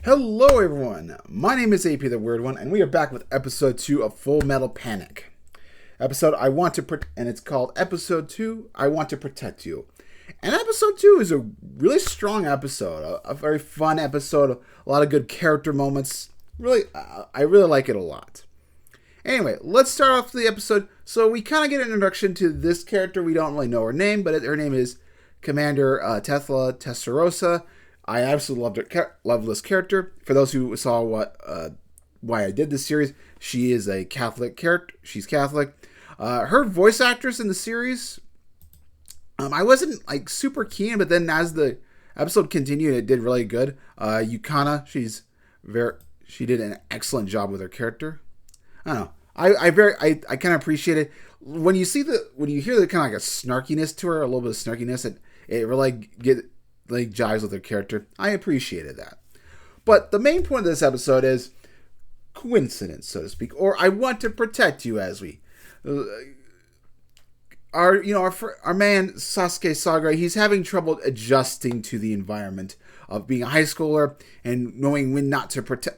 Hello everyone, my name is AP the Weird One, and we are back with episode 2 of Full Metal Panic. And it's called episode 2, I Want to Protect You. And episode 2 is a really strong episode, a very fun episode, a lot of good character moments. I really like it a lot. Anyway, let's start off the episode. So we kind of get an introduction to this character. We don't really know her name, but her name is Commander Tethla Testarossa. I absolutely love this character. For those who saw why I did this series, she is a Catholic character. She's Catholic. Her voice actress in the series, I wasn't super keen, but then as the episode continued, it did really good. Yukana, she did an excellent job with her character. I don't know. I kind of appreciate it when you hear the kind of like a snarkiness to her, a little bit of snarkiness. It really jives with her character. I appreciated that. But the main point of this episode is coincidence, so to speak, or I want to protect you. As we, our man Sasuke Sagara, he's having trouble adjusting to the environment of being a high schooler and knowing when not to protect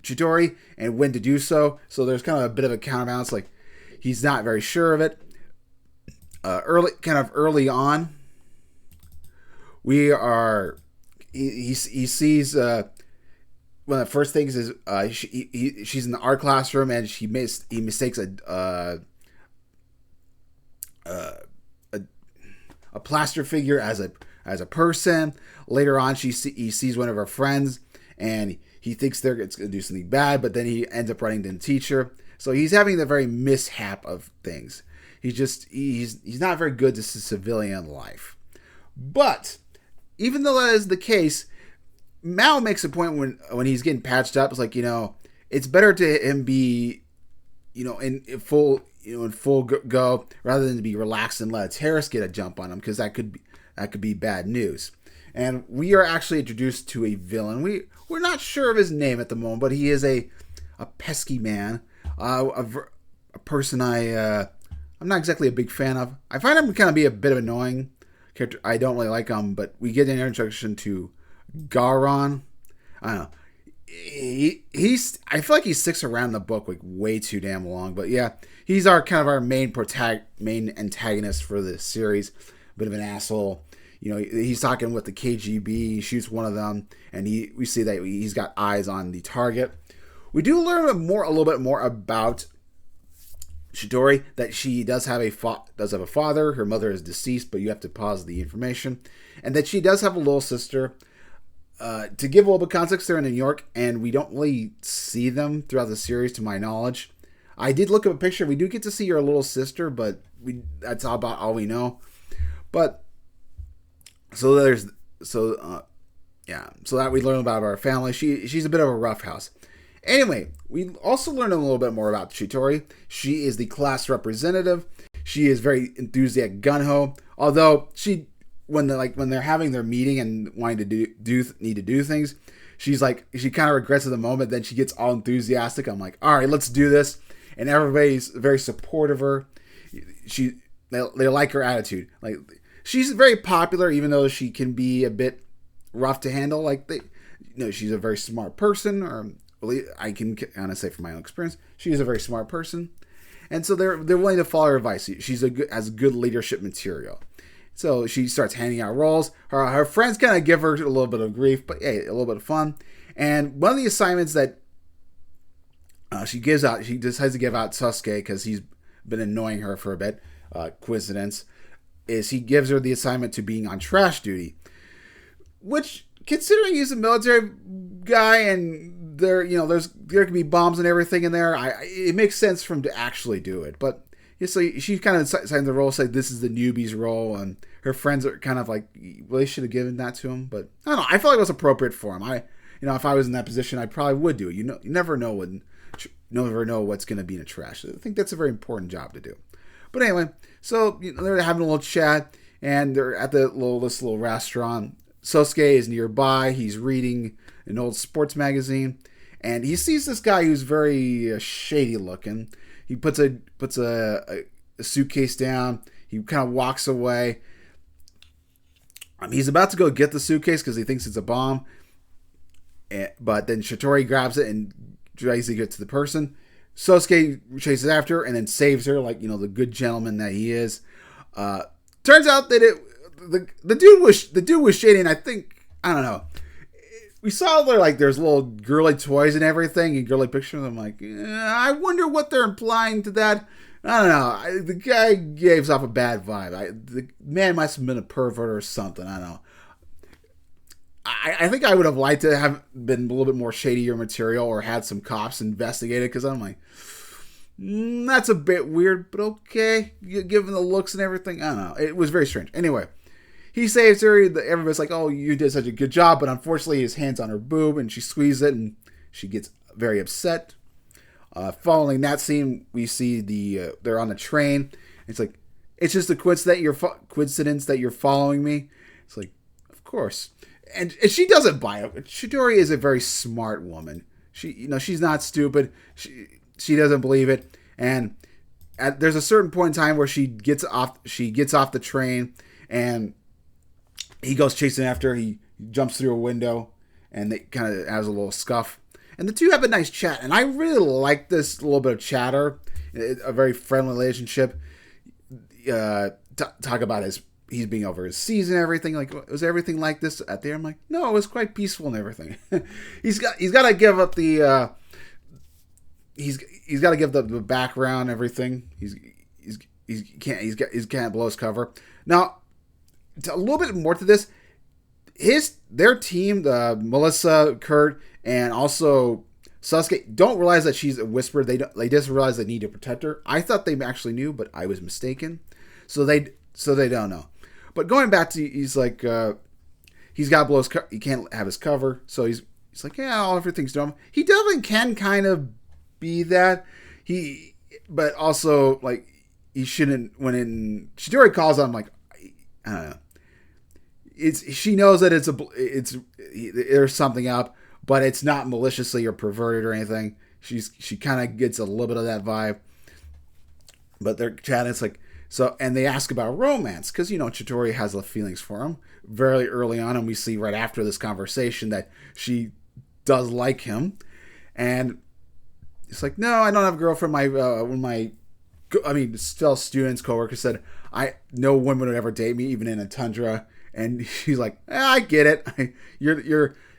Chidori and when to do so. So there's kind of a bit of a counterbalance. Like he's not very sure of it. Early on, he sees one of the first things is she's in the art classroom and he mistakes a plaster figure as a person. Later on, he sees one of her friends and he thinks it's going to do something bad, but then he ends up running to the teacher. So he's having the very mishap of things. He's not very good to civilian life. But even though that is the case, Mao makes a point when he's getting patched up. It's like, it's better to him be, in full go rather than to be relaxed and let a terrorist get a jump on him, because that could be bad news. And we are actually introduced to a villain. We're not sure of his name at the moment, but he is a pesky man, a person I'm not exactly a big fan of. I find him kind of be a bit of an annoying character. I don't really like him, but we get an introduction to Garon. I don't know. I feel like he sticks around the book way too damn long. But yeah, he's our main antagonist for this series. Bit of an asshole. He's talking with the KGB. He shoots one of them, and we see that he's got eyes on the target. We do learn a little bit more about Chidori, that she does have a father. Her mother is deceased, but you have to pause the information, and that she does have a little sister. To give a little bit of context, they're in New York, and we don't really see them throughout the series, to my knowledge. I did look up a picture. We do get to see her little sister, but that's about all we know. But so that we learn about our family. She's a bit of a roughhouse. Anyway, we also learned a little bit more about Chidori. She is the class representative. She is very enthusiastic, gung-ho. Although when they're having their meeting and wanting to need to do things, she kind of regrets at the moment. Then she gets all enthusiastic. I'm like, all right, let's do this. And everybody's very supportive of her. They like her attitude. Like she's very popular, even though she can be a bit rough to handle. She's a very smart person, or I can kind of say from my own experience, she is a very smart person, and so they're willing to follow her advice. She's has good leadership material, so she starts handing out roles. Her friends kind of give her a little bit of grief, but hey, a little bit of fun. And one of the assignments that she decides to give out Sasuke because he's been annoying her for a bit. Coincidence is he gives her the assignment to being on trash duty, which, considering he's a military guy and there can be bombs and everything in there, it makes sense for him to actually do it. But so she kind of signed the role, said this is the newbie's role, and her friends are kind of like, well, they should have given that to him. But I don't know. I felt like it was appropriate for him. If I was in that position, I probably would do it. You never know what's going to be in a trash. I think that's a very important job to do. But anyway, so they're having a little chat, and they're at this little restaurant. Sosuke is nearby. He's reading an old sports magazine, and he sees this guy who's very shady looking. He puts a suitcase down. He kind of walks away. He's about to go get the suitcase because he thinks it's a bomb. But then Shitori grabs it and tries to get to the person. Sosuke chases after her and then saves her, like, the good gentleman that he is. Turns out that the dude was shady, and I don't know. We saw there's little girly toys and everything and girly pictures. I'm like, I wonder what they're implying to that. I don't know. The guy gave off a bad vibe. The man must have been a pervert or something. I don't know. I think I would have liked to have been a little bit more shadier material or had some cops investigate it, because I'm like, that's a bit weird, but okay, given the looks and everything. I don't know. It was very strange. Anyway, he saves her. Everybody's like, oh, you did such a good job, but unfortunately his hand's on her boob and she squeezes it and she gets very upset. Following that scene, we see they're on the train. It's like, it's just a coincidence that you're following me. It's like, of course. And she doesn't buy it. Chidori is a very smart woman. She's not stupid. She doesn't believe it. And there's a certain point in time where she gets off the train, and he goes chasing after her. He jumps through a window, and they kind of has a little scuff. And the two have a nice chat, and I really like this little bit of chatter. A very friendly relationship. Talk about he's being over his seas and everything. Like, was everything like this at there? I'm like, no, it was quite peaceful and everything. he's got to give up the he's got to give the background and everything. He can't blow his cover. Now, a little bit more to this. Their team, Melissa, Kurt, and also Sasuke, don't realize that she's a whisperer. They just realize they need to protect her. I thought they actually knew, but I was mistaken. So they don't know. But going back to, he's like, he's got to blow his cover. He can't have his cover. So he's like, yeah, everything's normal. He definitely can kind of be that. But also, like, he shouldn't. When Chidori calls on him, like, I don't know. She knows that there's something up, but it's not maliciously or perverted or anything. She kind of gets a little bit of that vibe. But they're chatting. It's like, so, and they ask about romance, because, Chidori has the feelings for him very early on, and we see right after this conversation that she does like him. And it's like, no, I don't have a girlfriend. Still students, coworkers said, no woman would ever date me, even in a tundra. And she's like, I get it.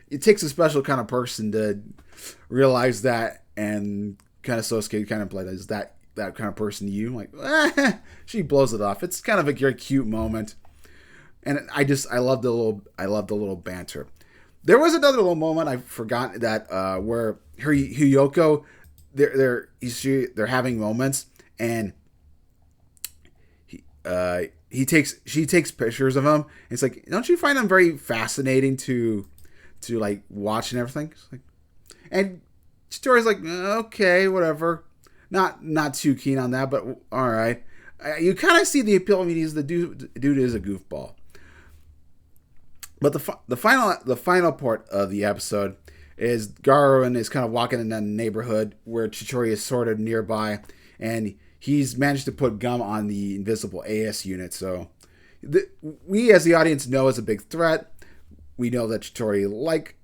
It takes a special kind of person to realize that, and kind of Sosuke kind of like, is that kind of person you? I'm like, she blows it off. It's kind of a very cute moment. And I love the little banter. There was another little moment I forgot that where Hiyoko, they're having moments, and she takes pictures of him. It's like, don't you find them very fascinating to like watch and everything? Like, and Chitori's like, okay, whatever. Not too keen on that, but all right. You kind of see the appeal. I mean, the dude is a goofball. But the final part of the episode is Garuin is kind of walking in that neighborhood where Chitori is sort of nearby, and he's managed to put gum on the invisible AS unit. So we as the audience know it's a big threat. We know that Chitori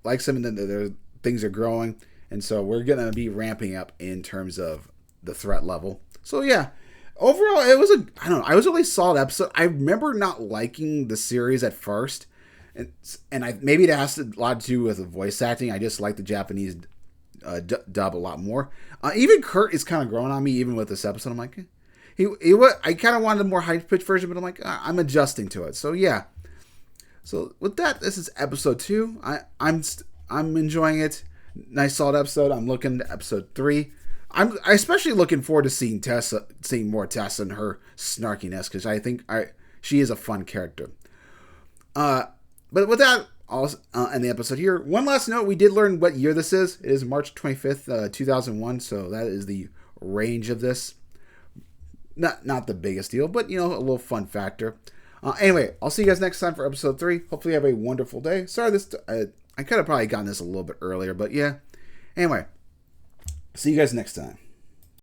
likes him, and that things are growing, and so we're gonna be ramping up in terms of the threat level. So yeah, overall it was I was a really solid episode. I remember not liking the series at first, and maybe it has a lot to do with the voice acting. I just like the Japanese dub a lot more. Even Kurt is kind of growing on me, even with this episode. I'm like, I kind of wanted a more high-pitched version, but I'm like, I'm adjusting to it. So yeah. So with that, this is episode 2. I'm enjoying it. Nice solid episode. I'm looking at episode 3. I'm especially looking forward to seeing more Tessa and her snarkiness, because I think she is a fun character. But with that, I'll end the episode here. One last note: we did learn what year this is. It is March 25th, 2001. So that is the range of this. Not the biggest deal, but a little fun factor. Anyway, I'll see you guys next time for episode 3. Hopefully, you have a wonderful day. Sorry, I could have probably gotten this a little bit earlier, but yeah. Anyway. See you guys next time.